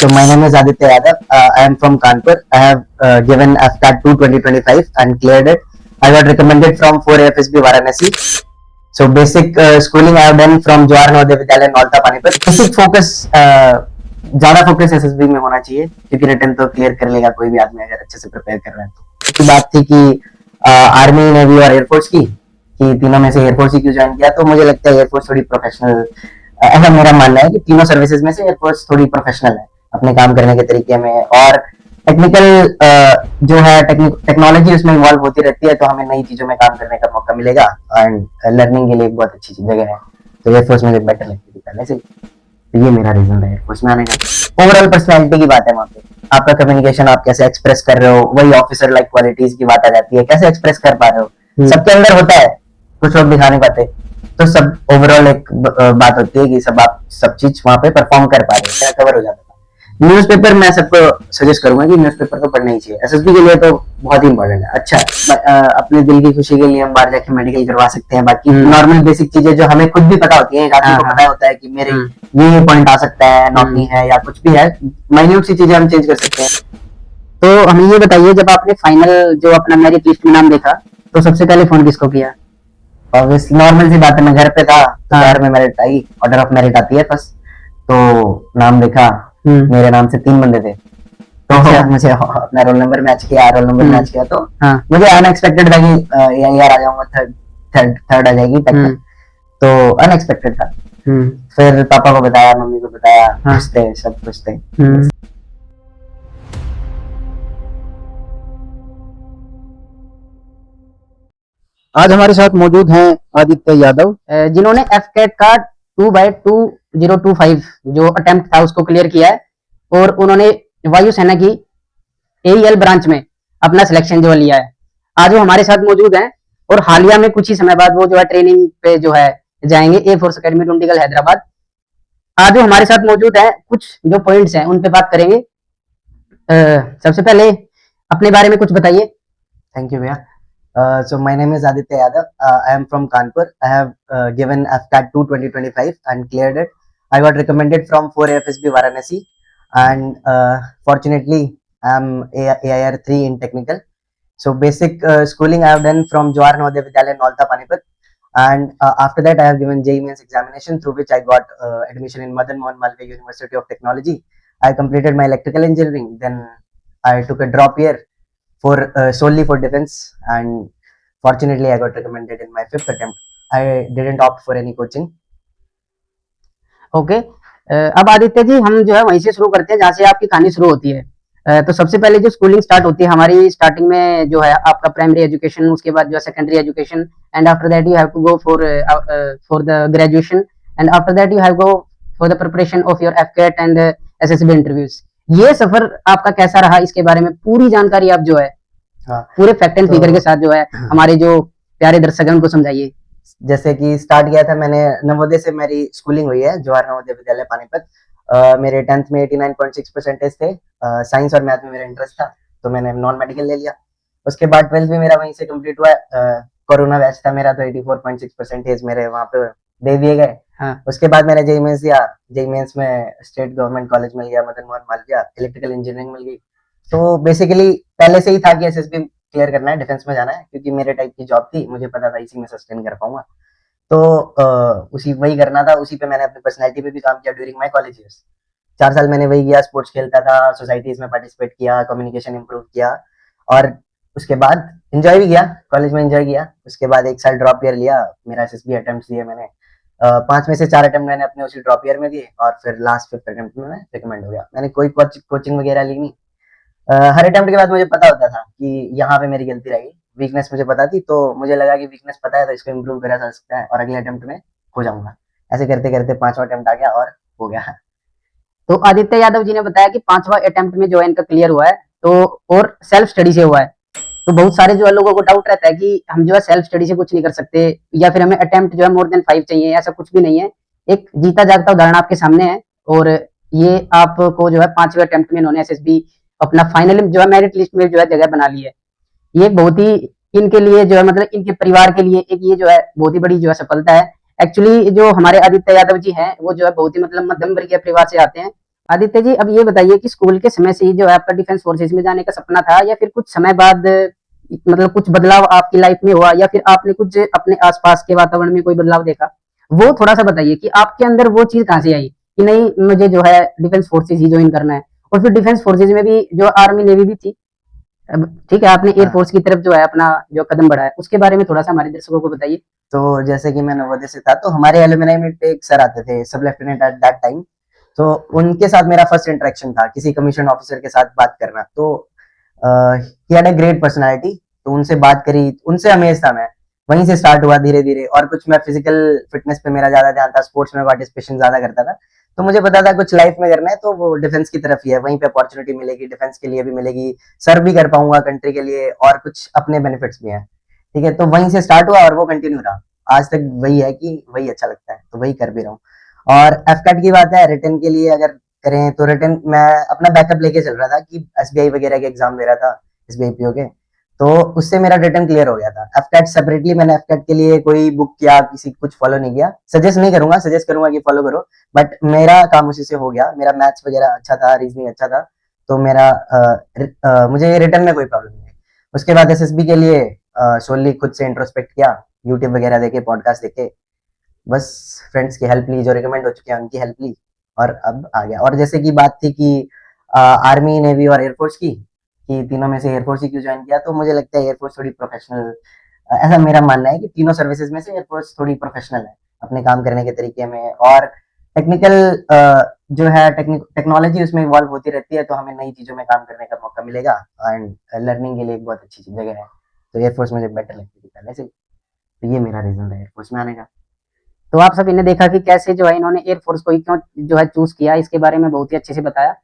So my name is Aditya Yadav. I am from Kanpur. I have given AFCAT 2 2025 and cleared it. I got recommended from 4 AFSB Varanasi. So basic schooling I have done from Jawahar Navodaya Vidyalaya Nolta Panipat. Basic focus ज्यादा focus SSB में होना चाहिए क्योंकि return तो clear कर लेगा कोई भी आदमी अगर अच्छे से प्रिपेयर कर रहा है तो। की बात थी कि आर्मी नेवी और एयरफोर्स की कि तीनों में से एयरफोर्स ही क्यों ज्वाइन किया, तो मुझे लगता है एयरफोर्स थोड़ी प्रोफेशनल, ऐसा मेरा मानना है कि तीनों सर्विसेज में से एयरफोर्स थोड़ी प्रोफेशनल है अपने काम करने के तरीके में, और टेक्निकल जो है टेक्नोलॉजी उसमें इन्वॉल्व होती रहती है, तो हमें नई चीजों में काम करने का मौका मिलेगा एंड लर्निंग के लिए एक बहुत अच्छी जगह है, तो एयरफोर्स मुझे बेटर लगती थी पहले से। तो ये मेरा रीजन है एयरफोर्स में आने का। ओवरऑल पर्सनैलिटी की बात है वहाँ पे, आपका कम्युनिकेशन, आप कैसे एक्सप्रेस कर रहे हो, वही ऑफिसर लाइक क्वालिटीज की बात आ जाती है, कैसे एक्सप्रेस कर पा रहे हो। सबके अंदर होता है, कुछ लोग दिखा नहीं पाते, तो सब ओवरऑल एक बात होती है कि सब आप सब चीज वहाँ पे परफॉर्म कर पा रहे हैं, कवर हो जाता है। न्यूज़पेपर मैं सबको सजेस्ट करूंगा कि न्यूज़पेपर तो पढ़ना ही चाहिए, एसएसबी के लिए तो बहुत ही इंपॉर्टेंट है। अच्छा अपने दिल की खुशी के लिए हम बाहर जाके मेडिकल करवा सकते हैं, बाकी नॉर्मल बेसिक चीजें जो हमें खुद भी पता होती है, एक आदमी को पता होता है कि मेरे ये पॉइंट आ सकता है, नौकरी है या कुछ भी है, माइन्यूट सी चीजें हम चेंज कर सकते हैं। तो हमें ये बताइए, जब आपने फाइनल जो अपना मेरिट लिस्ट में नाम देखा तो सबसे पहले फोन किसको किया? ऑब्वियसली नॉर्मल सी बात है, मैं घर पे था तो घर में merit I, order of merit आती है फर्स्ट, तो नाम देखा, मेरे नाम से 3 बंदे थे, तो मुझे अपना रोल नंबर मैच किया, तो मुझे अनएक्सपेक्टेड था कि यार आ जाऊंगा, थर्ड आ जाएगी तक, तो अनएक्सपेक्टेड था। फिर पापा को बताया, मम्मी को बताया, खुश थे, सब खुश थे। आज हमारे साथ मौजूद हैं आदित्य यादव, जिन्होंने एफकेट का 2/2025 जो अटेम्प्ट था उसको क्लियर किया है, और उन्होंने वायुसेना की एईएल ब्रांच में अपना सिलेक्शन जो लिया है। आज वो हमारे साथ मौजूद हैं, और हालिया में कुछ ही समय बाद वो जो है ट्रेनिंग पे जो है जाएंगे एयरफोर्स अकेडमी डुंडीगल हैदराबाद। आज वो हमारे साथ मौजूद है, कुछ जो पॉइंट्स हैं उन पे बात करेंगे। सबसे पहले अपने बारे में कुछ बताइए। थैंक यू भैया। So my name is Aditya Yadav. I am from Kanpur. I have given AFCAT 2 2025 and cleared it. I got recommended from 4 AFSB Varanasi, and fortunately I am AIR 3 in technical. So basic schooling I have done from Jawahar Navodaya Vidyalaya Nolta Panipat, and after that I have given JEE Mains examination through which I got admission in Madan Mohan Malviya University of Technology. I completed my electrical engineering. Then I took a drop year for solely for defense, and fortunately I got recommended in my 5th attempt. I didn't opt for any coaching. Okay, अब आदित्य जी हम जो है वहीं से शुरू करते हैं जहाँ से आपकी कहानी शुरू होती है। तो सबसे पहले जो स्कूलिंग स्टार्ट होती है हमारी, स्टार्टिंग में जो है आपका प्राइमरी एजुकेशन, उसके बाद जो है secondary education, and after that you have to go for the graduation, and after that you have go for the preparation of your AFCAT and SSB interviews. ये सफर आपका कैसा रहा, इसके बारे में पूरी जानकारी आप जो है पूरे फैक्ट एंड फिगर के साथ जो है हमारे जो प्यारे दर्शक हैं उनको समझाइए। जैसे कि स्टार्ट किया था मैंने नवोदय से, मेरी स्कूलिंग हुई है जवाहर नवोदय विद्यालय पानीपत। मेरे 10th में 89.6 परसेंटेज थे, साइंस और मैथ में मेरा इंटरेस्ट था, तो मैंने नॉन मेडिकल ले लिया। उसके बाद 12th भी मेरा वहीं से कंप्लीट हुआ। कोरोना बैच था मेरा, तो 84.6 परसेंटेज मेरे वहाँ पे दे दिए गए। उसके बाद मैंने जेईई मेंस दिया, जेईई मेंस में स्टेट गवर्नमेंट कॉलेज मिल गया, मदन मोहन मालवीय, इलेक्ट्रिकल इंजीनियरिंग मिल गई। तो बेसिकली पहले से ही था कि एसएसबी क्लियर करना है, डिफेंस में जाना है, क्योंकि मेरे टाइप की जॉब थी, मुझे पता था इसी में सस्टेन कर पाऊंगा, तो उसी वही करना था। उसी पे मैंने अपनी पर्सनैलिटी पे भी काम किया ड्यूरिंग माई कॉलेज ईयर्स। 4 साल मैंने वही किया, स्पोर्ट्स खेलता था, सोसाइटीज में पार्टिसिपेट किया, कम्युनिकेशन इंप्रूव किया, और उसके बाद एंजॉय भी किया, कॉलेज में एंजॉय किया। उसके बाद 1 साल ड्रॉप ईयर लिया, मेरा एसएसबी अटेम्प्ट दिए मैंने, 5 में से 4 अटेम्प्ट मैंने अपने उसी ड्रॉप ईयर में दिए, और फिर लास्ट 5th अटेम्प्ट में मैं रिकमेंड हो गया। मैंने कोई कोचिंग वगैरह ली नहीं। हर अटेम्प्ट के बाद मुझे पता होता था कि यहाँ पे मेरी गलती रही, वीकनेस मुझे पता थी, तो मुझे लगा कि वीकनेस पता है तो इसको इम्प्रूव करा जा सकता है, और अगले अटेम्प्ट में हो जाऊंगा। ऐसे करते करते 5वां अटेम्प्ट आ गया और हो गया। तो आदित्य यादव जी ने बताया कि 5वां अटेम्प्ट में जो है इनका क्लियर हुआ है, तो और सेल्फ स्टडी से हुआ है। तो बहुत सारे जो है लोगों को डाउट रहता है कि हम जो है सेल्फ स्टडी से कुछ नहीं कर सकते, या फिर हमें अटेम्प्ट जो है more than 5 चाहिए, ऐसा कुछ भी नहीं है। एक जीता जागता उदाहरण आपके सामने है, और ये आपको जो है 5वें अटेम्प्ट में इन्होंने एसएसबी अपना फाइनल जो है मेरिट लिस्ट में जो है जगह बना ली है। ये बहुत ही इनके लिए जो है, मतलब इनके परिवार के लिए एक ये जो है बहुत ही बड़ी जो है सफलता है। एक्चुअली जो हमारे आदित्य यादव जी हैं वो जो है बहुत ही मतलब मध्यम वर्गीय परिवार से आते हैं, आदित्य जी, अब ये बताइए कि स्कूल के समय से ही जो है आपका डिफेंस फोर्सेज में जाने का सपना था, या फिर कुछ समय बाद मतलब कुछ बदलाव आपकी लाइफ में हुआ, या फिर आपने कुछ अपने आसपास के वातावरण में कोई बदलाव देखा? वो थोड़ा सा बताइए कि आपके अंदर वो चीज कहाँ से आई कि नहीं, मुझे जो है डिफेंस फोर्सेज ही ज्वाइन करना है। और फिर डिफेंस फोर्सेज में भी जो आर्मी नेवी भी थी, अब ठीक है, आपने हाँ, एयरफोर्स की तरफ जो है अपना जो कदम बढ़ाया, उसके बारे में थोड़ा सा हमारे दर्शकों को बताइए। तो जैसे कि मैं नवोदय से था, तो हमारे एलुमनाई मीट पे एक सर आते थे, सब लेफ्टिनेंट एट दैट टाइम। तो उनके साथ मेरा फर्स्ट इंटरेक्शन था, किसी कमीशन ऑफिसर के साथ बात करना। तो he had a great personality. तो उनसे बात करी, उनसे अमेज था मैं। वहीं से स्टार्ट हुआ धीरे धीरे। और कुछ मैं फिजिकल फिटनेस पे मेरा ज्यादा ध्यान था, स्पोर्ट्स में पार्टिसिपेशन ज्यादा करता था। तो मुझे पता था कुछ लाइफ में करना है तो वो डिफेंस की तरफ ही है, वहीं पे अपॉर्चुनिटी मिलेगी, डिफेंस के लिए भी मिलेगी, सर्व भी कर पाऊंगा कंट्री के लिए, और कुछ अपने बेनिफिट्स भी हैं। ठीक है, तो वहीं से स्टार्ट हुआ और वो कंटिन्यू रहा। आज तक वही है कि वही अच्छा लगता है, तो वही कर भी रहा हूँ। और एफकैट की बात है, रिटर्न के लिए अगर करें तो रिटर्न मैं अपना बैकअप लेके चल रहा था कि एसबीआई वगैरह के एग्जाम दे रहा था, एसबीआई पीओ के। तो उससे मेरा रिटर्न क्लियर हो गया था। एफकैट सेपरेटली मैंने एफकैट के लिए कोई बुक या किसी कुछ फॉलो नहीं किया। सजेस्ट नहीं करूंगा, सजेस्ट करूंगा कि फॉलो करो। बट मेरा काम उसी से हो गया। मेरा मैथ्स वगैरह अच्छा था, रीजनिंग अच्छा था। तो मेरा मुझे रिटर्न में कोई प्रॉब्लम नहीं है। उसके बाद एसएसबी के लिए सोनली खुद से इंट्रोस्पेक्ट किया, यूट्यूब वगैरह देखे, पॉडकास्ट देखे, बस फ्रेंड्स की हेल्प ली, जो रिकमेंड हो चुके हैं उनकी हेल्प ली, और अब आ गया। और जैसे कि बात थी कि आर्मी नेवी और एयरफोर्स की, कि तीनों में से एयरफोर्स ही क्यों ज्वाइन किया, तो मुझे लगता है एयरफोर्स थोड़ी प्रोफेशनल, ऐसा मेरा मानना है कि तीनों सर्विसेज में से एयरफोर्स थोड़ी प्रोफेशनल है अपने काम करने के तरीके में। और टेक्निकल जो है, टेक्नोलॉजी उसमें इवॉल्व होती रहती है, तो हमें नई चीजों में काम करने का मौका मिलेगा। एंड लर्निंग के लिए एक बहुत अच्छी जगह है। तो एयरफोर्स मुझे बेटर लगती थी पहले से। तो ये मेरा रीजन था एयरफोर्स में आने का। तो आप सभी ने देखा कि कैसे जो है इन्होंने एयरफोर्स को ही क्यों जो है चूज किया, इसके बारे में बहुत ही अच्छे से बताया।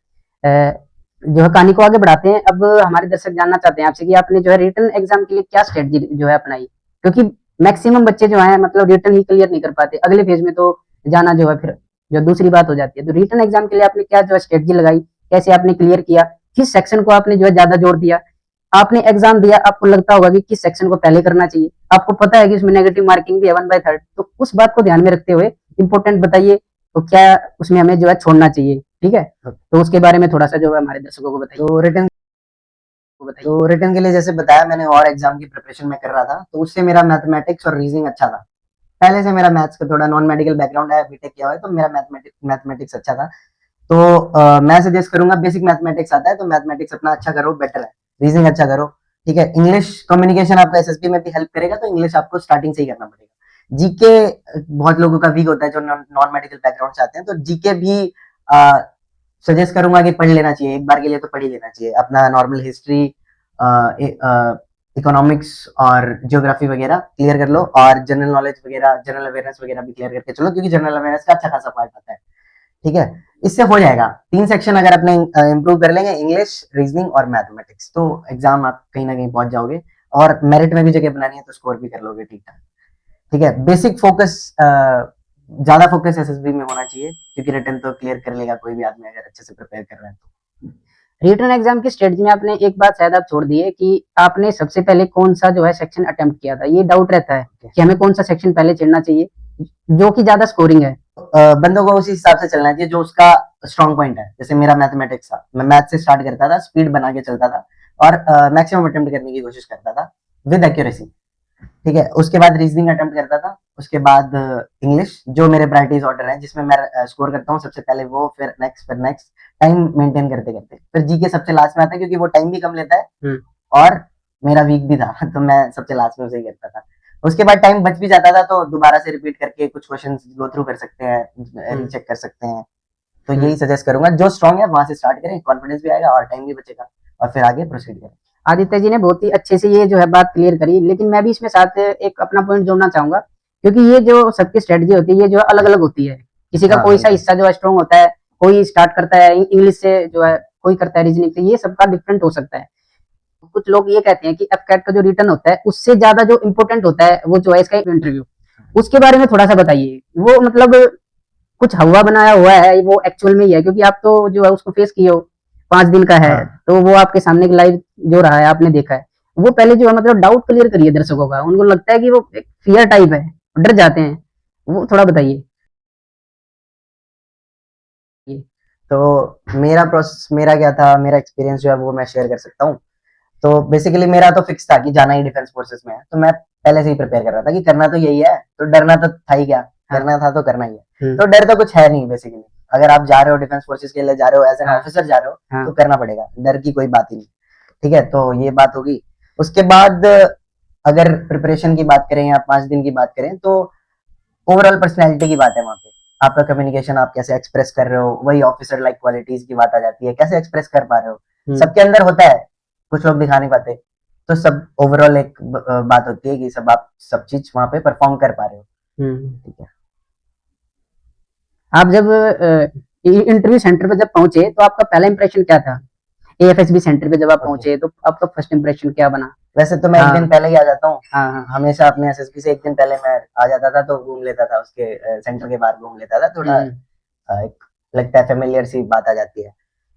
जो है कहानी को आगे बढ़ाते हैं। अब हमारे दर्शक जानना चाहते हैं आपसे कि आपने जो है रिटन एग्जाम के लिए क्या स्ट्रेटजी जो है अपनाई, क्योंकि मैक्सिमम बच्चे जो है मतलब रिटन ही क्लियर नहीं कर पाते, अगले फेज में तो जाना जो है फिर जो दूसरी बात हो जाती है। तो रिटन एग्जाम के लिए आपने क्या जो है स्ट्रेटजी लगाई, कैसे आपने क्लियर किया, किस सेक्शन को आपने जो है ज्यादा जोर दिया? आपने एग्जाम दिया, आपको लगता होगा कि किस सेक्शन को पहले करना चाहिए, आपको पता है कि उसमें नेगेटिव मार्किंग भी है 1/3, तो उस बात को ध्यान में रखते हुए इंपॉर्टेंट बताइए, तो क्या उसमें हमें जो है छोड़ना चाहिए, ठीक है? तो उसके बारे में थोड़ा सा जो है हमारे दर्शकों को बताइए। तो रिटर्न तो रिटर्न के लिए जैसे बताया मैंने, और एग्जाम की प्रिपरेशन में कर रहा था, तो उससे मेरा मैथमेटिक्स और रीजनिंग अच्छा था। पहले से मेरा मैथ्स का थोड़ा नॉन मेडिकल बैकग्राउंड है, बीटेक किया हुआ है, तो मेरा मैथमेटिक्स अच्छा था। तो मैं सजेस्ट करूंगा, बेसिक मैथमेटिक्स आता है तो मैथमेटिक्स अपना अच्छा करो, बेटर है। रीजनिंग अच्छा करो, ठीक है। इंग्लिश कम्युनिकेशन आपका एसएसबी में भी हेल्प करेगा, तो इंग्लिश आपको स्टार्टिंग से ही करना पड़ेगा। जीके बहुत लोगों का वीक होता है जो नॉन मेडिकल बैकग्राउंड से आते हैं, तो जीके भी सजेस्ट करूंगा कि पढ़ लेना चाहिए, एक बार के लिए तो पढ़ ही लेना चाहिए। अपना नॉर्मल हिस्ट्री, इकोनॉमिक्स और ज्योग्राफी वगैरह क्लियर कर लो, और जनरल नॉलेज वगैरह, जनरल अवेयरनेस वगैरह भी क्लियर करके चलो, क्योंकि जनरल अवेयरनेस का अच्छा खासा पार्ट आता है। ठीक है, इससे हो जाएगा। 3 सेक्शन अगर अपने इंप्रूव कर लेंगे, इंग्लिश, रीजनिंग और मैथमेटिक्स, तो एग्जाम आप कहीं ना कहीं पहुंच जाओगे। और मेरिट में भी जगह बनानी है तो स्कोर भी कर लोगे ठीक ठाक। ठीक है, बेसिक फोकस, ज्यादा फोकस एसएसबी में होना चाहिए, क्योंकि रिटर्न तो क्लियर कर लेगा कोई भी आदमी अगर अच्छे से प्रिपेयर कर रहा है तो। रिटन एग्जाम की स्ट्रेटजी में आपने एक बात शायद आप छोड़ दी है कि आपने सबसे पहले कौन सा जो है सेक्शन अटेम्प्ट किया था। ये डाउट रहता है कि हमें कौन सा सेक्शन पहले चढ़ना चाहिए जो कि ज्यादा स्कोरिंग है। बंदों को उसी हिसाब से चलना चाहिए जो उसका स्ट्रॉन्ग पॉइंट है। जैसे मेरा मैथमेटिक्स था, मैं मैथ से स्टार्ट करता था, स्पीड बना के चलता था, और मैक्सिमम अटेम्प्ट करने की कोशिश करता था विद एक्यूरेसी। ठीक है, उसके बाद रीजनिंग अटेम्प्ट करता था, उसके बाद इंग्लिश, जो मेरे प्रायोरिटीज ऑर्डर है जिसमें मैं स्कोर करता हूँ सबसे पहले वो, फिर नेक्स्ट, फिर नेक्स्ट, टाइम मेंटेन करते करते। फिर जीके सबसे लास्ट में आता है, क्योंकि वो टाइम भी कम लेता है और मेरा वीक भी था तो मैं सबसे लास्ट में उसे ही करता था। उसके बाद टाइम बच भी जाता था, तो दोबारा से रिपीट करके कुछ क्वेश्चन गो थ्रू कर सकते हैं, रीचेक कर सकते हैं। तो यही सजेस्ट करूंगा, जो स्ट्रॉन्ग है वहां से स्टार्ट करें, कॉन्फिडेंस भी आएगा और टाइम भी बचेगा, और फिर आगे प्रोसीड करें। आदित्य जी ने बहुत ही अच्छे से ये जो है बात क्लियर करी, लेकिन मैं भी इसमें साथ एक अपना पॉइंट जोड़ना चाहूंगा, क्योंकि ये जो सबकी स्ट्रेटजी होती है ये जो है अलग अलग होती है। किसी का हाँ, कोई सा बिल्कुल। हिस्सा जो है स्ट्रॉन्ग होता है, कोई स्टार्ट करता है इंग्लिश से जो है, कोई करता है रीजनिंग से, ये सबका डिफरेंट हो सकता है। कुछ लोग ये कहते हैं कि एफकैट का जो रिटर्न होता है उससे ज्यादा जो इम्पोर्टेंट होता है वो जो है इसका इंटरव्यू, उसके बारे में थोड़ा सा बताइए। वो मतलब कुछ हवा बनाया हुआ है, वो एक्चुअल में ही है? क्योंकि आप तो जो है उसको फेस किए हो, 5 दिन का है, हाँ, तो वो आपके सामने लाइव जो रहा है आपने देखा है। वो पहले जो है मतलब डाउट क्लियर करिए दर्शकों का, उनको लगता है कि वो एक फियर टाइप है, डर जाते हैं, वो थोड़ा बताइए। तो मेरा प्रोसेस, मेरा क्या था, मेरा एक्सपीरियंस जो है वो मैं शेयर कर सकता हूँ। तो बेसिकली मेरा तो फिक्स था कि जाना ही डिफेंस फोर्सेस में है, तो मैं पहले से ही प्रिपेयर कर रहा था कि करना तो यही है, तो डरना तो था ही क्या, हाँ। करना था तो करना ही है। हम्म। तो डर तो कुछ है नहीं बेसिकली, अगर आप जा रहे हो डिफेंस फोर्सेस के लिए जा रहे हो, एज एन हाँ। ऑफिसर जा रहे हो, हाँ। तो करना पड़ेगा, डर की कोई बात ही नहीं। ठीक है, तो ये बात होगी। उसके बाद अगर प्रिपरेशन की बात करें या 5 दिन की बात करें, तो ओवरऑल पर्सनैलिटी की बात है वहाँ पे। आपका कम्युनिकेशन, आप कैसे एक्सप्रेस कर रहे हो, वही ऑफिसर लाइक क्वालिटीज की बात आ जाती है, कैसे एक्सप्रेस कर पा रहे हो। सबके अंदर होता है, कुछ लोग दिखा नहीं पाते, तो सब ओवरऑल एक बात होती है कि सब आप सब चीज वहाँ पे परफॉर्म कर पा रहे हो। ठीक है। आप जब इंटरव्यू सेंटर पे जब पहुंचे तो आपका पहला इंप्रेशन क्या था? एएफएसबी सेंटर पे जब आप Okay. पहुंचे तो आपका फर्स्ट इंप्रेशन क्या बना? वैसे तो मैं एक हाँ। दिन पहले ही आ जाता हूँ, हाँ हाँ। हमेशा अपने एसएसबी से एक दिन पहले मैं आ जाता था, तो घूम लेता था उसके सेंटर के बाहर घूम लेता था थोड़ा। एक लगता है फेमिलियर सी बात आ जाती है।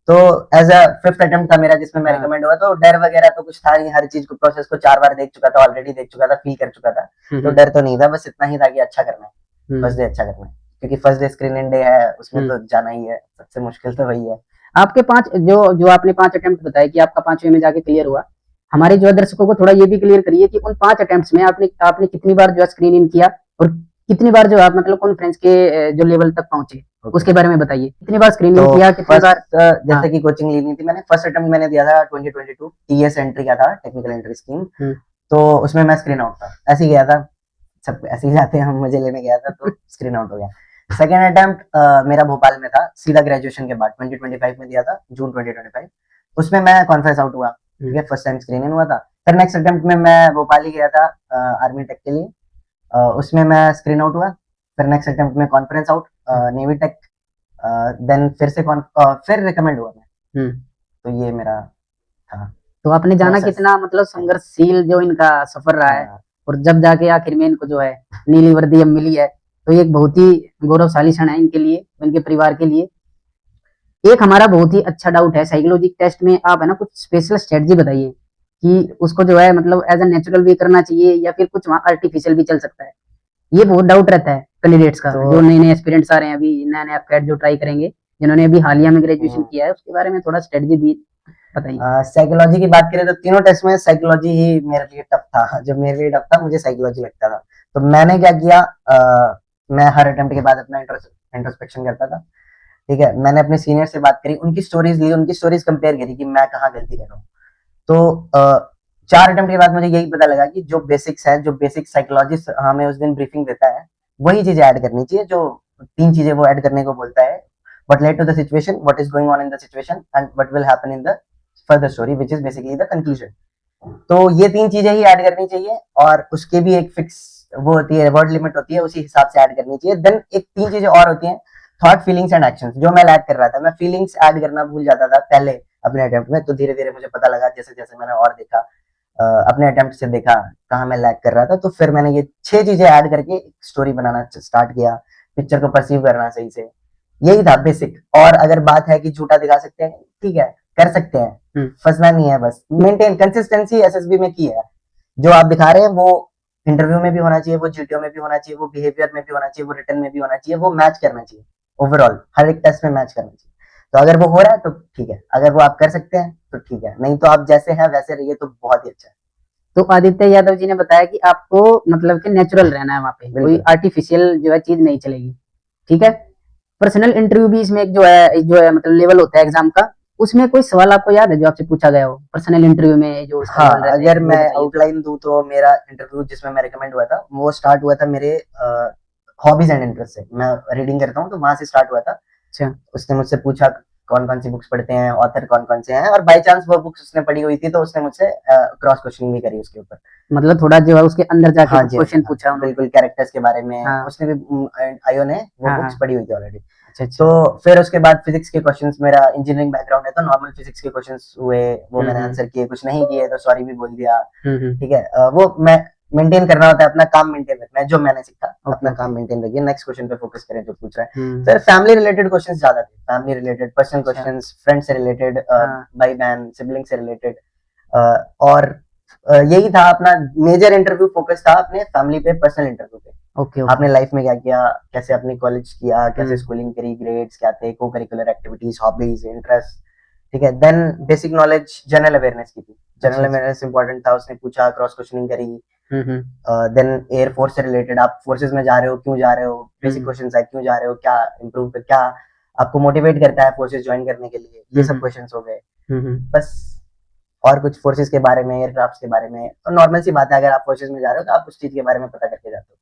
तो एज अ 5th अटेम्प्ट था मेरा जिसमें मैं हाँ। रिकमेंड हुआ, तो डर वगैरह तो कुछ था नहीं, हर चीज को प्रोसेस को 4 बार देख चुका था, ऑलरेडी देख चुका था, फील कर चुका था, तो डर तो नहीं था, बस इतना ही था कि अच्छा करना है, फर्स्ट डे अच्छा करना है, क्योंकि फर्स्ट डे स्क्रीनिंग डे है, उसमें तो जाना ही है, सबसे मुश्किल तो वही है। आपके 5 जो आपने 5 अटेम्प्ट बताए कि आपका 5वें में जाके क्लियर हुआ, हमारे जो दर्शकों को थोड़ा ये भी क्लियर करिए कि उन 5 अटेम्प्ट्स में आपने कितनी बार जो है स्क्रीन इन किया और कितनी बार जो आप मतलब कॉन्फ्रेंस के जो लेवल तक पहुंचे, उसके बारे में बताइए। कितनी बार स्क्रीन इन किया, कितनी बार? जैसे कि कोचिंग ली थी मैंने, फर्स्ट अटेम्प्ट मैंने दिया था 2022 टीएस एंट्री का था, टेक्निकल एंट्री स्कीम, तो उसमें मैं स्क्रीन आउट था, ऐसे ही गया था, सब ऐसे ही जाते हैं, हम मुझे लेने गया था तो स्क्रीन आउट हो गया। सेकेंड अटेम्प्ट मेरा भोपाल में था, सीधा ग्रेजुएशन के बाद 2025 में दिया था, जून 2025, उसमें मैं कॉन्फ्रेंस आउट हुआ। ठीक है, फर्स्ट टाइम स्क्रीन इन हुआ था। फिर नेक्स्ट अटेम्प्ट में मैं भोपाल ही गया था आर्मी टेक के लिए, उसमें मैं स्क्रीन आउट हुआ। फिर नेक्स्ट अटेम्प्ट में conference out navy tech, then फिर रिकमेंड हुआ मैं। तो ये मेरा था। तो आपने जाना Process. कितना मतलब संघर्षशील जो इनका सफर रहा है, और जब जाके आखिर में इनको जो है नीली वर्दी अब मिली है, तो ये एक बहुत ही गौरवशाली क्षण है इनके लिए, इनके परिवार के लिए। एक हमारा बहुत ही अच्छा डाउट है, साइकोलॉजिक टेस्ट में आप है ना कुछ स्पेशल स्ट्रेटजी बताइए कि उसको जो है मतलब एज ए नेचुरल भी करना चाहिए या फिर कुछ वहाँ आर्टिफिशियल भी चल सकता है। ये बहुत डाउट रहता है कैंडिडेट्स का, तो- जो नए नए एस्पिरेंट्स आ रहे हैं, अभी नया नया कैट जो ट्राई करेंगे, जिन्होंने अभी हालिया में ग्रेजुएशन किया है, उसके बारे में थोड़ा स्ट्रेटजी दी बताइए। साइकोलॉजी की बात करें तो तीनों टेस्ट में साइकोलॉजी ही मेरे लिए टफ था, जो मेरे लिए टफ था मुझे साइकोलॉजी लगता था। तो मैंने क्या किया, मैं हर अटेम्प्ट के बाद अपना इंट्रोस्पेक्शन करता था। ठीक है, मैंने अपने सीनियर से बात करी, उनकी स्टोरीज ली, उनकी स्टोरीज कंपेयर करी कि मैं कहाँ गलती कर रहा हूँ। तो 4 अटेम्प्ट के बाद मुझे यही पता लगा कि जो बेसिक्स है, जो बेसिक साइकोलॉजिस्ट हमें उस दिन ब्रीफिंग देता है, वही चीजें ऐड करनी चाहिए, जो 3 चीजें वो ऐड करने को बोलता है। what led to the situation, what is going on in the situation, and what will happen in the further story, which is basically the conclusion. तो ये 3 चीजें ही ऐड करनी चाहिए, और उसके भी एक फिक्स वो होती है, वर्ड लिमिट होती है, उसी हिसाब से ऐड करनी चाहिए। देन एक 3 चीजें और होती हैं, थॉट, फीलिंग्स एंड एक्शंस, जो मैं लैग कर रहा था। मैं फीलिंग्स ऐड करना भूल जाता था पहले अपने अटेम्प्ट में, तो धीरे धीरे मुझे पता लगा, जैसे जैसे मैंने और देखा, अपने अटेम्प्ट से देखा कहाँ मैं लैग कर रहा था, तो फिर मैंने ये 6 चीजें ऐड करके स्टोरी बनाना स्टार्ट किया, पिक्चर को परसीव करना सही से। यही था बेसिक। और अगर बात है कि झूठा दिखा सकते हैं, ठीक है, कर सकते हैं, फंसना नहीं है, बस मेंटेन कंसिस्टेंसी एसएसबी में की है। जो आप दिखा रहे हैं वो इंटरव्यू में भी होना चाहिए, वो जीटीओ में भी होना चाहिए, वो बिहेवियर में भी होना चाहिए, वो रिटर्न में भी होना चाहिए, वो मैच करना चाहिए, ओवरऑल हर एक टेस्ट में मैच करना चाहिए। तो अगर वो हो रहा है तो ठीक है, अगर वो आप कर सकते हैं तो ठीक है, नहीं तो आप जैसे हैं वैसे रहिए तो बहुत ही अच्छा है। तो आदित्य यादव जी ने बताया कि आपको मतलब कि नेचुरल रहना है वहाँ पे, कोई आर्टिफिशियल जो है चीज नहीं चलेगी। ठीक है, पर्सनल इंटरव्यू भी इसमें एक जो है मतलब लेवल होता है एग्जाम का, उसमें कोई सवाल आपको याद है जो आपसे पूछा गया हो पर्सनल इंटरव्यू में? जो हाँ, अगर मैं आउटलाइन दूं तो मेरा इंटरव्यू जिसमें मैं रिकमेंड हुआ था, वो स्टार्ट हुआ था मेरे हॉबीज एंड इंटरेस्ट से। मैं रीडिंग करता हूँ, तो वहां से स्टार्ट हुआ था। अच्छा, उसने मुझसे पूछा कौन कौन सी बुक्स पढ़ते हैं, ऑथर कौन कौन से हैं, और बाय चांस वो बुक्स उसने पढ़ी हुई थी, तो उसने मुझसे क्रॉस क्वेश्चन भी करी उसके ऊपर। मतलब थोड़ा जो है उसके अंदर जाके हाँ जी, क्वेश्चन पूछा उन्होंने। बिल्कुल, कैरेक्टर्स के बारे में। हाँ। उसने भी आयो ने वो हाँ, बुक्स हाँ। पढ़ी हुई थी ऑलरेडी। अच्छा अच्छा। तो फिर उसके बाद फिजिक्स के क्वेश्चंस, मेरा इंजीनियरिंग बैकग्राउंड है तो नॉर्मल फिजिक्स के क्वेश्चंस हुए, वो मैंने आंसर किए, कुछ नहीं किए तो सॉरी भी बोल दिया। ठीक है, वो मैं मेंटेन करना होता है, अपना काम मेंटेन रखना है, जो मैंने सीखा, अपना काम मेंटेन रखिए। नेक्स्ट क्वेश्चन पे फोकस करें जो पूछ रहा है। फिर फैमिली रिलेटेड क्वेश्चंस ज्यादा थे, family related, personal questions, friend से रिलेटेड, भाई बहन सिबलिंग से रिलेटेड, और यही था अपना मेजर इंटरव्यू फोकस था अपने फैमिली पे, पर्सनल इंटरव्यू पे। ओके आपने लाइफ में क्या किया, कैसे अपनी कॉलेज किया, कैसे हम्म। स्कूलिंग करी, ग्रेड्स क्या थे, को करिकुलर एक्टिविटीज, हॉबीज, इंटरेस्ट, ठीक है। Then basic knowledge, general awareness की थी, जनरल अच्छा। अवेयरनेस इंपॉर्टेंट था, उसने पूछा, क्रॉस क्वेश्चनिंग करी। हम्म। देन एयर फोर्स से रिलेटेड, आप फोर्सेस में जा रहे हो, क्यों जा रहे हो, बेसिक हम्म। क्वेश्चन है, क्यों जा रहे हो, क्या इम्प्रूव कर, क्या आपको मोटिवेट करता है फोर्सेस ज्वाइन करने के लिए, ये सब हम्म। क्वेश्चन हो गए। हम्म। बस और कुछ फोर्सेस के बारे में, एयरक्राफ्ट के बारे में, तो नॉर्मल सी बात है, अगर आप फोर्सेस में जा रहे हो तो आप उस चीज के बारे में पता करके जाते हो।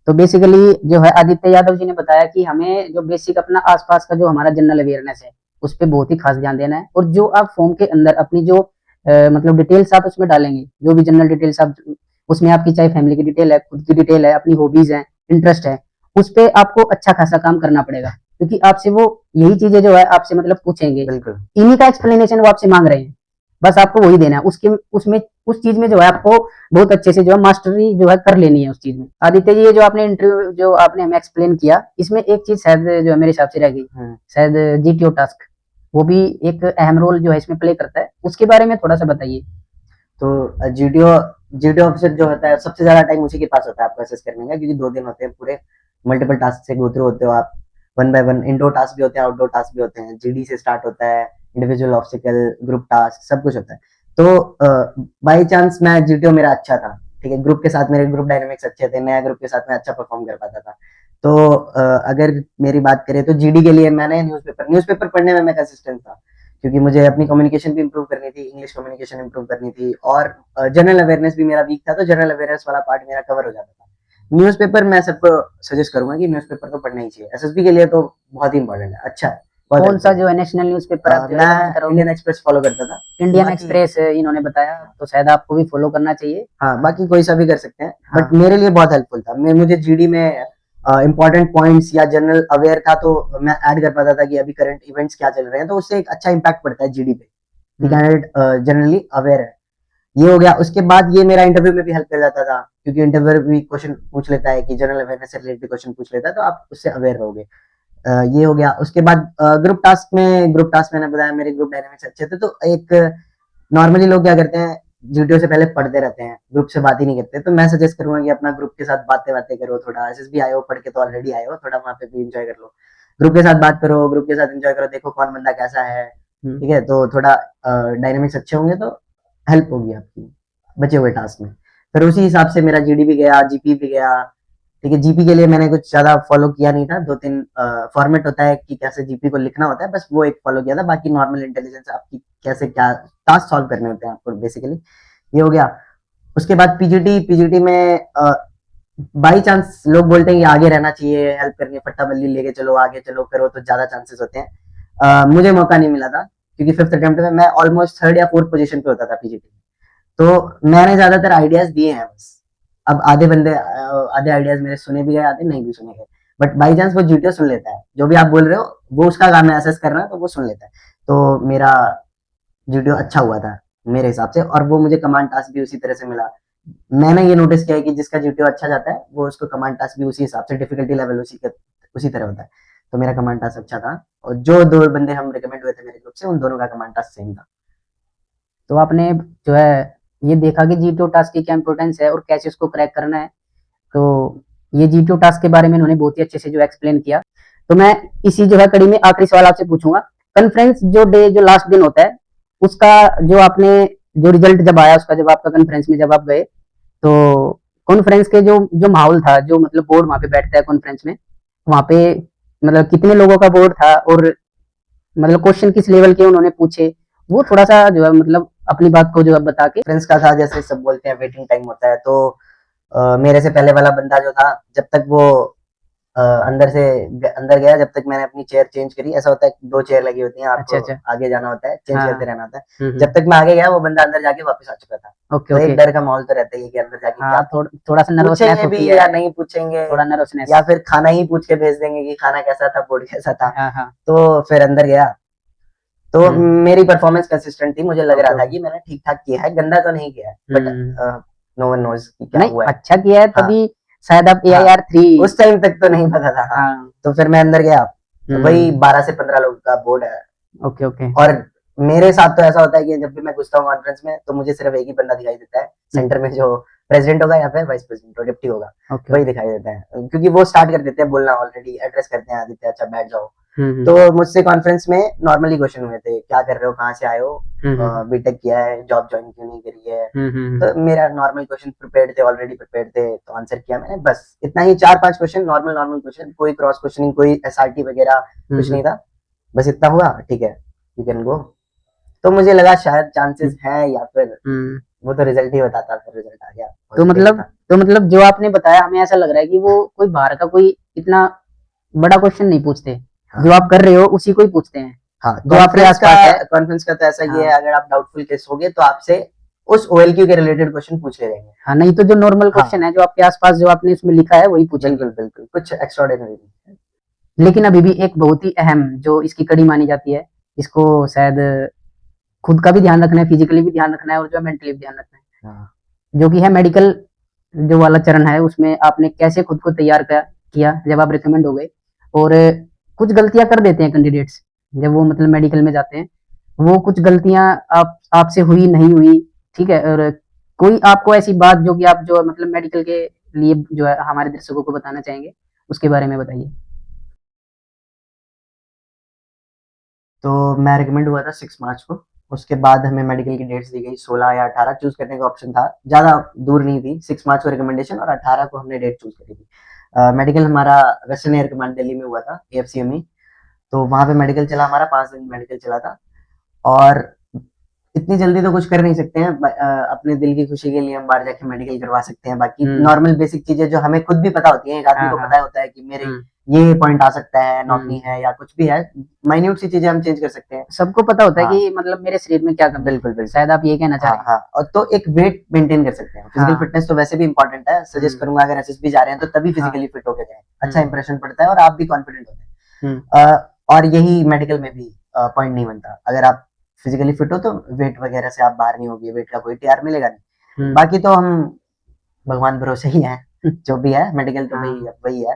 तो बेसिकली जो है आदित्य यादव जी ने बताया कि हमें जो बेसिक अपना आसपास का जो हमारा जनरल अवेयरनेस है उस पर बहुत ही खास ध्यान देना है, और जो आप फॉर्म के अंदर अपनी जो मतलब डिटेल्स आप उसमें डालेंगे, जो भी जनरल डिटेल्स आप उसमें, आपकी चाहे फैमिली की डिटेल है, खुद की डिटेल है, अपनी हॉबीज है, इंटरेस्ट है, उस पर आपको अच्छा खासा काम करना पड़ेगा, क्योंकि आपसे वो यही चीजें जो है आपसे मतलब पूछेंगे, बिल्कुल इन्हीं का एक्सप्लेनेशन वो आपसे मांग रहे हैं, बस आपको वही देना है। उसके उसमें उस चीज में जो है आपको बहुत अच्छे से जो है मास्टरी जो है कर लेनी है उस चीज में। आदित्य जी, ये जो आपने इंटरव्यू जो आपने हमें एक्सप्लेन किया, इसमें एक चीज शायद जो है मेरे हिसाब से रह गई, शायद जीटीओ टास्क, वो भी एक अहम रोल जो है इसमें प्ले करता है, उसके बारे में थोड़ा सा बताइए। तो जीडीओ जीडीओ ऑफिसर जो होता है, सबसे ज्यादा टाइम उसी के पास होता है आपको असेस करने का, क्योंकि 2 दिन होते हैं पूरे, मल्टीपल टास्क से गो थ्रू होते हो आप, one by one. Indoor task भी होते हैं, आउटडोर टास्क भी होते हैं, जीडी से स्टार्ट होता है, इंडिविजुअल ऑब्स्टिकल, ग्रुप टास्क, सब कुछ होता है। तो बाई चांस मैं जीटीओ मेरा अच्छा था, ठीक है, ग्रुप के साथ मेरे ग्रुप डायनेमिक्स अच्छे थे, नया ग्रुप के साथ मैं अच्छा परफॉर्म कर पाता था। तो अगर मेरी बात करें तो जीडी के लिए मैंने न्यूज़पेपर पढ़ने में मैं कंसिस्टेंट था, क्योंकि मुझे अपनी कम्युनिकेशन भी इंप्रूव करनी थी, इंग्लिश कम्युनिकेशन इंप्रूव करनी थी, और जनरल अवेयरनेस भी मेरा वीक था, तो जनरल अवेयरनेस वाला पार्ट मेरा कवर हो जाता था। न्यूज़पेपर मैं सबको सजेस्ट करूंगा कि न्यूज़पेपर तो पढ़ना ही चाहिए, एसएसबी के लिए तो बहुत ही इंपॉर्टेंट है, अच्छा है, बहुत कौन सा helpful जो है नेशनल न्यूज़पेपर आप है। जो है recommend मैं करोगे? इंडियन एक्सप्रेस फॉलो करता था। इंडियन बाकी एक्सप्रेस इन्होंने बताया, तो शायद आपको भी फॉलो करना चाहिए। हाँ, बाकी कोई सा भी कर सकते हैं, हाँ। बट मेरे लिए बहुत हेल्पफुल था। मुझे जीडी में इंपॉर्टेंट पॉइंट्स या जनरल अवेयर था, तो मैं ऐड कर पाता था कि अभी करंट इवेंट्स क्या चल रहे हैं, तो उससे एक अच्छा इम्पैक्ट पड़ता है जीडी पे, कि कैंडिडेट जनरली अवेयर है। ये हो गया। उसके बाद ये मेरा इंटरव्यू में भी हेल्प कर जाता था, क्योंकि इंटरव्यू भी क्वेश्चन पूछ लेता है कि जनरल अवेयरनेस से रिलेटेड क्वेश्चन पूछ लेता है, तो आप उससे अवेयर रहोगे। ये हो गया। उसके बाद ग्रुप टास्क मैंने बताया, मेरे ग्रुप डायनामिक्स अच्छे थे, तो एक नॉर्मली लोग क्या करते हैं, जीटीओ से पहले पढ़ते रहते हैं, ग्रुप से बात ही नहीं करते। तो मैं सजेस्ट करूंगा कि अपना ग्रुप के साथ बातें बातें करो, थोड़ा एसएसबी आए हो, पढ़ के तो ऑलरेडी आए हो, थोड़ा वहां पे भी इंजॉय कर लो, ग्रुप के साथ बात करो, ग्रुप के साथ एंजॉय करो, देखो कौन बंदा कैसा है, ठीक है। तो थोड़ा डायनामिक्स अच्छे होंगे तो हेल्प होगी आपकी बचे हुए टास्क में। फिर उसी हिसाब से मेरा जीडी भी गया, जीपी भी गया, ठीक है। जीपी के लिए मैंने कुछ ज्यादा फॉलो किया नहीं था, 2-3 फॉर्मेट होता है कि कैसे जीपी को लिखना होता है, बस वो एक फॉलो किया था। बाकी नॉर्मल इंटेलिजेंस आपकी कैसे क्या टास्क सॉल्व करने होते हैं आपको, बेसिकली ये हो गया। उसके बाद पीजीटी में बाई चांस लोग बोलते हैं कि आगे रहना चाहिए, हेल्प करनी है, पट्टा बल्ली लेके चलो, आगे चलो, करो तो ज्यादा चांसेस होते हैं। मुझे मौका नहीं मिला था, क्योंकि 5th अटेम्प्ट में मैं ऑलमोस्ट 3rd या 4th पोजीशन पे होता था पीजीटी में। तो मैंने ज्यादातर आइडियाज दिए हैं बस। अब आधे आइडियाज मेरे सुने भी गए, आधे नहीं भी सुने गए, बट बाई चांस वो जीटीओ सुन लेता है, जो भी आप बोल रहे हो वो उसका काम है असेस करना, तो वो सुन लेता है। तो मेरा जीटीओ अच्छा हुआ था मेरे हिसाब से, और वो मुझे कमांड टास्क भी उसी तरह से मिला। मैंने ये नोटिस किया है कि जिसका जीटीओ अच्छा जाता है, वो उसको कमांड टास्क भी उसी हिसाब से, डिफिकल्टी लेवल उसी तरह होता है। तो मेरा कमांड टास्क अच्छा था, और जो 2 बंदे हम रिकमेंड हुए थे मेरे ग्रुप से, उन दोनों का कमांड टास्क सेम था। तो आपने जो है ये देखा कि जीटीओ टास्क की क्या इंपॉर्टेंस है और कैसे उसको क्रैक करना है, तो ये जीटीओ टास्क के बारे में उन्होंने बहुत ही अच्छे से जो एक्सप्लेन किया। तो मैं इसी जो है कड़ी में आखिरी सवाल आपसे पूछूंगा, कॉन्फ्रेंस जो डे जो लास्ट दिन होता है उसका जो आपने जो रिजल्ट जब आया उसका, जब आपका कॉन्फ्रेंस में जब आप गए, तो कॉन्फ्रेंस के जो जो माहौल था, जो मतलब बोर्ड वहां पे बैठता है कॉन्फ्रेंस में, वहां पे मतलब कितने लोगों का बोर्ड था, और मतलब क्वेश्चन किस लेवल के उन्होंने पूछे, वो थोड़ा सा जो है मतलब अपनी बात को जो है बता के। फ्रेंड्स का था, जैसे सब बोलते हैं वेटिंग टाइम होता है, तो मेरे से पहले वाला बंदा जो था, जब तक वो अंदर गया, जब तक मैंने अपनी चेयर चेंज करी, ऐसा होता है 2 चेयर लगी होती हैं, आपको अच्छा अच्छा। आगे जाना होता है, चेंज हाँ। करते रहना होता है। जब तक मैं आगे गया, वो बंदा अंदर जाके वापस आ चुका था। ओके तो एक ओके। डर का माहौल तो रहता ही है कि अंदर जाके क्या हाँ, थोड़ा सा नर्वसनेस पूछेंगे होती भी है, या नहीं पूछेंगे, थोड़ा नर्वसनेस। या फिर खाना ही पूछ के भेज देंगे कि खाना कैसा था, बोर्ड कैसा था। हाँ हाँ। तो फिर अंदर गया, तो मेरी परफॉर्मेंस कंसिस्टेंट थी, मुझे लग रहा था ओके। कि मैंने ठीक ठाक किया है, गंदा तो नहीं किया है, बट नो वन नोज कि क्या नहीं, हुआ है। अच्छा किया है, हाँ, तभी शायद आप हाँ, AIR3। उस टाइम तक तो नहीं पता था। हाँ, हाँ। तो फिर मैं अंदर गया, तो वही 12 से 15 लोग का बोर्ड है, ओके ओके। और मेरे साथ तो ऐसा होता है कि जब भी मैं घुसता हूँ कॉन्फ्रेंस में, तो मुझे सिर्फ एक ही बंदा दिखाई देता है सेंटर में, जो प्रेसिडेंट होगा या फिर वाइस प्रेसिडेंट और डिप्टी होगा, ओके। वही दिखाई देता है, क्योंकि वो स्टार्ट कर देते हैं बोलना, ऑलरेडी एड्रेस करते हैं आदित्य अच्छा बैठ जाओ। तो मुझसे कॉन्फ्रेंस में नॉर्मली क्वेश्चन हुए थे, क्या कर रहे हो, कहाँ से आए हो, बीटेक किया है, जॉब ज्वाइन क्यों नहीं करी है। तो मेरा नॉर्मल क्वेश्चन प्रिपेयर्ड थे, ऑलरेडी प्रिपेयर्ड थे, तो आंसर किया मैंने, बस इतना ही, 4-5 क्वेश्चन नॉर्मल क्वेश्चन, कोई क्रॉस क्वेश्चनिंग, कोई एसआरटी वगैरह कुछ नहीं था, बस इतना हुआ, ठीक है यू कैन गो। तो मुझे लगा शायद चांसेस है, या फिर वो तो रिजल्ट ही बताता, फिर रिजल्ट आ गया। तो मतलब जो आपने बताया, हमें ऐसा लग रहा है कि वो कोई बाहर का कोई इतना बड़ा क्वेश्चन नहीं पूछते, हाँ। जो आप कर रहे हो उसी को ही पूछते हैं। हाँ, जो आपके आसपास है। कॉन्फ्रेंस का तो ऐसा ही है, हाँ। अगर आप डाउटफुल केस होगे तो आपसे उस OLQ के रिलेटेड क्वेश्चन पूछे जाएंगे। हाँ, नहीं तो जो नॉर्मल हाँ। क्वेश्चन है, जो आपके आसपास जो आपने इसमें लिखा है वही पूछेंगे। बिल्कुल बिल्कुल, कुछ एक्स्ट्राऑर्डिनरी नहीं। लेकिन अभी भी एक बहुत ही अहम जो इसकी कड़ी मानी जाती है, इसको शायद खुद का भी ध्यान रखना है, फिजिकली भी ध्यान रखना है और जो मेंटली भी ध्यान रखना है, हाँ। जो कि है मेडिकल जो वाला चरण है। उसमें आपने कैसे खुद को तैयार किया जब आप रिकमेंड हो गए, और कुछ गलतियां कर देते हैं कैंडिडेट्स जब वो मतलब मेडिकल में जाते हैं, वो कुछ गलतियां आपसे हुई नहीं हुई, ठीक है, और कोई आपको ऐसी बात जो कि आप जो मतलब मेडिकल के लिए जो है हमारे दर्शकों को बताना चाहेंगे, उसके बारे में बताइए। तो मैं रिकमेंड हुआ था 6 मार्च को, उसके बाद हमें मेडिकल की डेट्स दी गई, 16 या 18 चूज करने का ऑप्शन था, ज्यादा दूर नहीं थी, 6 मार्च को रिकमेंडेशन और 18 को हमने डेट चूज करी थी। मेडिकल हमारा वेस्टर्न एयर कमांड दिल्ली में हुआ था, AFCME, तो वहां पे मेडिकल चला हमारा, 5 दिन मेडिकल चला था। और इतनी जल्दी तो कुछ कर नहीं सकते हैं, अपने दिल की खुशी के लिए हम बाहर जाके मेडिकल करवा सकते हैं, बाकी नॉर्मल बेसिक चीजें जो हमें खुद भी पता होती हैं, एक आदमी को पता होता है कि मेरे ये पॉइंट आ सकता है, नौकरी है या कुछ भी है, माइन्यूट सी चीजें हम चेंज कर सकते हैं। सबको पता होता है कि मतलब मेरे शरीर में क्या कमी है। बिल्कुल बिल्कुल, शायद आप ये कहना चाह रहे हैं। हाँ, और तो एक वेट मेंटेन कर सकते हैं, फिजिकल फिटनेस तो वैसे भी इंपॉर्टेंट है, सजेस्ट करूंगा अगर SSB जा रहे हैं तो तभी फिजिकली फिट होके जाएं, अच्छा इंप्रेशन पड़ता है और आप भी कॉन्फिडेंट होते हैं। और यही मेडिकल में भी पॉइंट नहीं बनता, अगर आप फिजिकली फिट हो तो वेट वगैरह से आप बाहर नहीं होगी, वेट का कोई TR मिलेगा नहीं। बाकी तो हम भगवान भरोसे ही हैं, जो भी है मेडिकल तो वही है,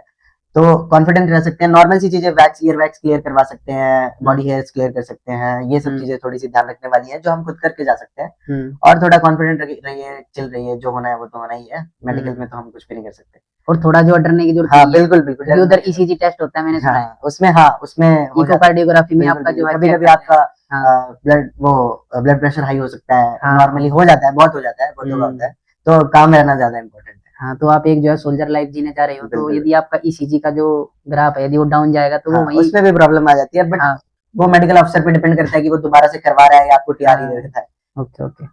तो कॉन्फिडेंट रह सकते हैं। नॉर्मल सी चीजें, ईयर वैक्स क्लियर करवा सकते हैं, बॉडी हेयर्स क्लियर कर सकते हैं, ये सब चीजें थोड़ी सी ध्यान रखने वाली है, जो हम खुद करके जा सकते हैं। और थोड़ा कॉन्फिडेंट रहिए, चिल रहिए, जो होना है वो तो होना ही है, मेडिकल में तो हम कुछ भी नहीं कर सकते। और थोड़ा जो डरने की जरूरत हाँ, नहीं है, बिल्कुल बिल्कुल, क्योंकि उधर ECG टेस्ट होता है, मैंने सुना है। उसमें इकोकार्डियोग्राफी में आपका जो है कभी कभी आपका ब्लड प्रेशर हाई हो सकता है, नॉर्मली हो जाता है, बहुत हो जाता है, बहुत होता है, तो काम रहना ज्यादा इम्पोर्टेंट है। हाँ, तो आप एक जो है सोल्जर लाइफ जीने जा रहे हो, तो यदि आपका ECG का जो ग्राफ है यदि वो डाउन जाएगा तो वो वही उसमें भी प्रॉब्लम आ जाती है, बट वो मेडिकल अफसर पे डिपेंड करता है कि वो दोबारा से करवा रहा है या आपको TR ही दे देता है। ओके ओके,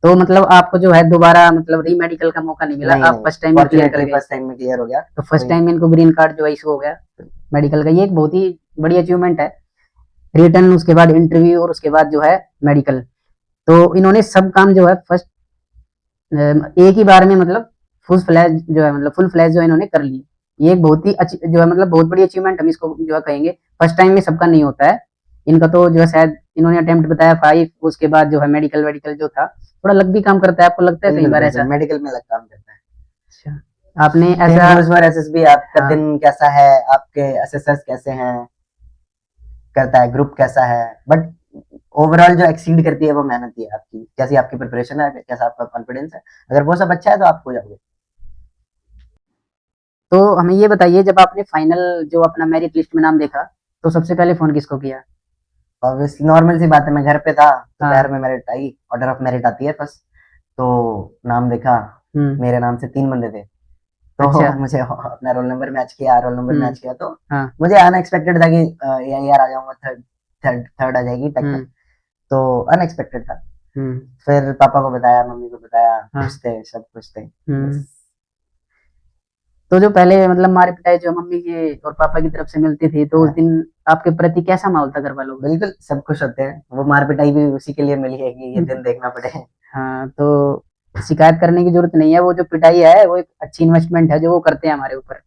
तो मतलब आपको जो है दोबारा मतलब री मेडिकल का मौका नहीं मिला, आप फर्स्ट टाइम में क्लियर कर गए। फर्स्ट टाइम में क्लियर हो गया, तो फर्स्ट टाइम में इनको ग्रीन कार्ड जो है इशू हो गया मेडिकल का। ये एक बहुत ही बड़ी अचीवमेंट है, रिटर्न, उसके बाद इंटरव्यू और उसके बाद जो है मेडिकल। तो इन्होंने सब काम जो है फर्स्ट एक ही बार में मतलब फुल फ्लैज जो इन्होंने कर लिए। ये एक बहुत ही जो है मतलब बहुत बड़ी अचीवमेंट हम इसको जो है कहेंगे। फर्स्ट टाइम में सबका नहीं होता है, इनका तो जो है शायद इन्होंने अटेम्प्ट बताया 5, उसके बाद जो है मेडिकल जो था थोड़ा लग भी काम करता है, आपको लगता है कई बार ऐसा? मेडिकल में लग काम करता है। अच्छा, आपने ऐसा SSB आपका दिन कैसा है, आपके असेसर्स कैसे हैं, करता है, ग्रुप कैसा है, बट ओवरऑल जो एक्सीड करती है वो मेहनत ही है आपकी, कैसी आपकी प्रिपरेशन है, कैसा आपका कॉन्फिडेंस है, अगर वो सब अच्छा है तो आप हो जाओगे। तो हमें ये बताइए, जब आपने फाइनल जो अपना मेरिट लिस्ट में नाम देखा तो सबसे पहले फोन किसको किया? ऑब्वियसली नॉर्मल सी बात है, मैं घर पे था, दोपहर में merit I, order of merit आती है फर्स्ट, तो नाम देखा, मेरे नाम से 3 बंदे थे, तो मुझे अपना रोल नंबर मैच किया, तो मुझे अनएक्सपेक्टेड था कि यार आ जाऊंगा, थर्ड आ जाएगी टेक में, तो अनएक्सपेक्टेड था। फिर पापा को बताया, मम्मी को बताया, खुश थे, सब खुश थे। तो जो पहले मतलब मार पिटाई जो मम्मी के और पापा की तरफ से मिलती थी, तो उस दिन आपके प्रति कैसा माहौल था घर वालों का? बिल्कुल, सब खुश होते हैं, वो मार पिटाई भी उसी के लिए मिली है कि ये दिन देखना पड़े। हाँ, तो शिकायत करने की जरूरत नहीं है, वो जो पिटाई है वो एक अच्छी इन्वेस्टमेंट है जो वो करते हैं हमारे ऊपर,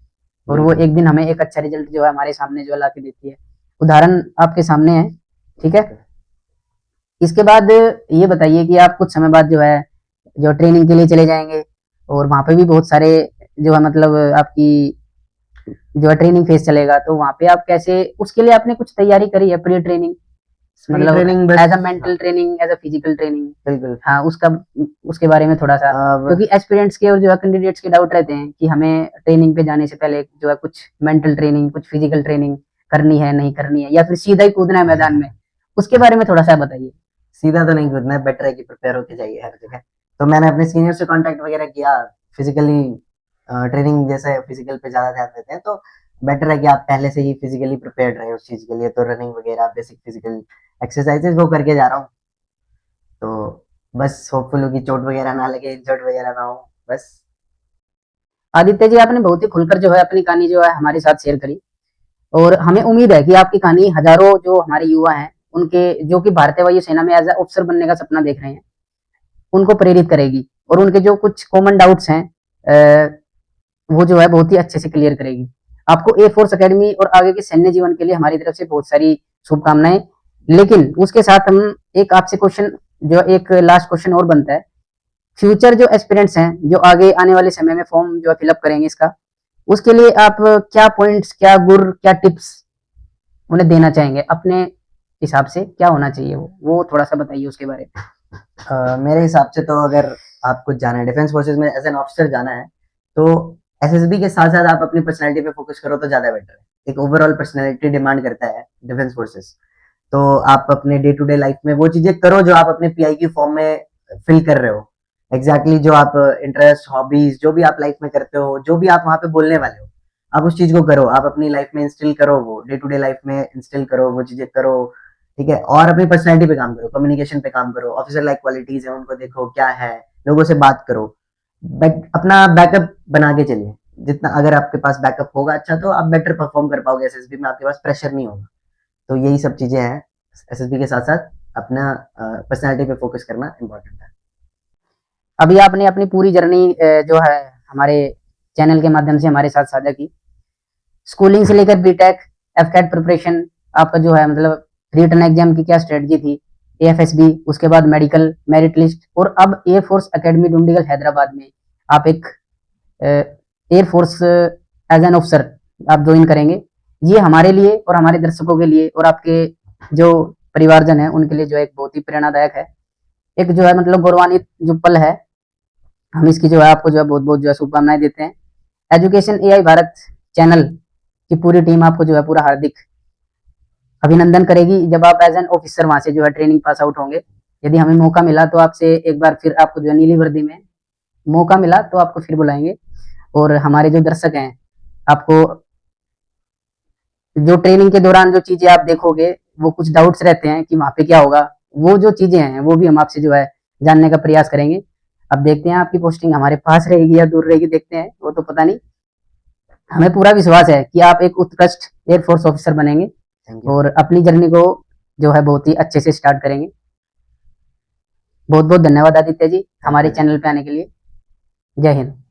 और वो एक दिन हमें एक अच्छा रिजल्ट जो है हमारे सामने जो ला के देती है। उदाहरण आपके सामने है, ठीक है। इसके बाद ये बताइए कि आप कुछ समय बाद जो है जो ट्रेनिंग के लिए चले जाएंगे, और वहां पे भी बहुत सारे जो है मतलब आपकी जो है ट्रेनिंग फेज चलेगा, तो वहां पे आप कैसे, उसके लिए आपने कुछ तैयारी करी है प्री ट्रेनिंग? मतलब ट्रेनिंग बस as a mental training, as a physical training, बिल्कुल हाँ उसका, उसके बारे में थोड़ा सा, क्योंकि एस्पिरेंट्स के और जो है कैंडिडेट्स के डाउट रहते हैं कि हमें ट्रेनिंग पे जाने से पहले जो है कुछ मेंटल ट्रेनिंग, कुछ फिजिकल ट्रेनिंग करनी है, नहीं करनी है, या फिर सीधा ही कूदना है मैदान में, उसके बारे में थोड़ा सा बताइए। सीधा तो नहीं कूदना है, बेटर है कि प्रिपेयर होके जाइए हर जगह। तो मैंने अपने सीनियर से कांटेक्ट वगैरह किया, फिजिकली ट्रेनिंग जैसे फिजिकल पे ज्यादा ध्यान देते हैं, तो बेटर है कि आप पहले से ही फिजिकली प्रिपेयर्ड रहे उस चीज के लिए। तो रनिंग वगैरह बेसिक फिजिकल एक्सरसाइजेज वो करके जा रहा हूँ। तो बस होपफुल हो कि चोट वगैरह ना लगे, इंजर्ड वगैरह ना हो, बस। आदित्य जी, आपने बहुत ही खुलकर जो है अपनी कहानी जो है हमारे साथ शेयर करी, और हमें उम्मीद है कि आपकी कहानी हजारों जो हमारे युवा हैं, उनके जो कि भारतीय वायुसेना में एज अ ऑफिसर बनने का सपना देख रहे हैं, उनको प्रेरित करेगी, और उनके जो कुछ कॉमन डाउट्स हैं वो जो है बहुत ही अच्छे से क्लियर करेगी। आपको एयरफोर्स एकेडमी और आगे के सैन्य जीवन के लिए हमारी तरफ से बहुत सारी शुभकामनाएं। लेकिन उसके साथ हम एक आपसे क्वेश्चन, जो एक लास्ट क्वेश्चन और बनता है, फ्यूचर जो एस्पिरेंट्स हैं, जो आगे आने वाले समय में फॉर्म जो है फिलअप करेंगे इसका, उसके लिए आप क्या पॉइंट्स, क्या गुर, क्या टिप्स उन्हें देना चाहेंगे? अपने हिसाब से क्या होना चाहिए वो थोड़ा सा बताइए उसके बारे में। मेरे हिसाब से तो अगर आपको जाना है डिफेंस फोर्सेज में एज एन ऑफिसर जाना है, तो एसएसबी के साथ साथ आप अपनी पर्सनैलिटी पे फोकस करो तो ज्यादा बेटर है। एक ओवरऑल पर्सनैलिटी डिमांड करता है डिफेंस फोर्सेस। तो आप अपने डे टू डे लाइफ में वो चीजें करो जो आप अपने पीआई की फॉर्म में फिल कर रहे हो। एग्जैक्टली जो आप इंटरेस्ट, हॉबीज, जो भी आप लाइफ में करते हो, जो भी आप वहां पे बोलने वाले हो, आप उस चीज को करो, आप अपनी लाइफ में इंस्टिल करो, वो डे टू डे लाइफ में इंस्टिल करो, वो चीजें करो। ठीक है, और अपनी पर्सनैलिटी पे काम करो, कम्युनिकेशन पे काम करो, ऑफिसर लाइक क्वालिटीज है उनको देखो क्या है, लोगों से बात करो, अपना बैकअप बना के चलिए। जितना अगर आपके पास बैकअप होगा अच्छा, तो आप बेटर परफॉर्म कर पाओगे एसएसबी में, आपके पास प्रेशर नहीं होगा। तो यही सब चीजें हैं। एसएसबी के साथ साथ अपना पर्सनैलिटी पे फोकस करना इम्पोर्टेंट है। अभी आपने अपनी पूरी जर्नी जो है हमारे चैनल के माध्यम से हमारे साथ साझा की, स्कूलिंग से लेकर बीटेक, एफकेट प्रिपरेशन, आपका जो है मतलब रिटन एग्जाम की क्या स्ट्रेटजी थी, एएफएसबी, उसके बाद मेडिकल, मेरिट लिस्ट, और अब एयरफोर्स एकेडमी डुंडीगल हैदराबाद में आप एक एयरफोर्स एज एन ऑफिसर आप ज्वाइन करेंगे। ये हमारे लिए और हमारे दर्शकों के लिए और आपके जो परिवारजन है उनके लिए जो है एक बहुत ही प्रेरणादायक है, एक जो है मतलब गौरवान्वित जो पल है। हम इसकी जो है आपको जो है बहुत बहुत जो है शुभकामनाएं देते हैं। एजुकेशन एआई भारत चैनल की पूरी टीम आपको जो है पूरा हार्दिक अभिनंदन करेगी जब आप एज एन ऑफिसर वहां से जो है ट्रेनिंग पास आउट होंगे। यदि हमें मौका मिला तो आपसे एक बार फिर आपको जो है नीली वर्दी में मौका मिला तो आपको फिर बुलाएंगे। और हमारे जो दर्शक हैं, आपको जो ट्रेनिंग के दौरान जो चीजें आप देखोगे, वो कुछ डाउट्स रहते हैं कि वहां पे क्या होगा, वो जो चीजें हैं वो भी हम आपसे जो है जानने का प्रयास करेंगे। अब देखते हैं आपकी पोस्टिंग हमारे पास रहेगी या दूर रहेगी, देखते हैं, वो तो पता नहीं। हमें पूरा विश्वास है कि आप एक उत्कृष्ट एयरफोर्स ऑफिसर बनेंगे थैंक यू। और अपनी जर्नी को जो है बहुत ही अच्छे से स्टार्ट करेंगे। बहुत बहुत धन्यवाद आदित्य जी हमारे चैनल पे आने के लिए। जय हिंद।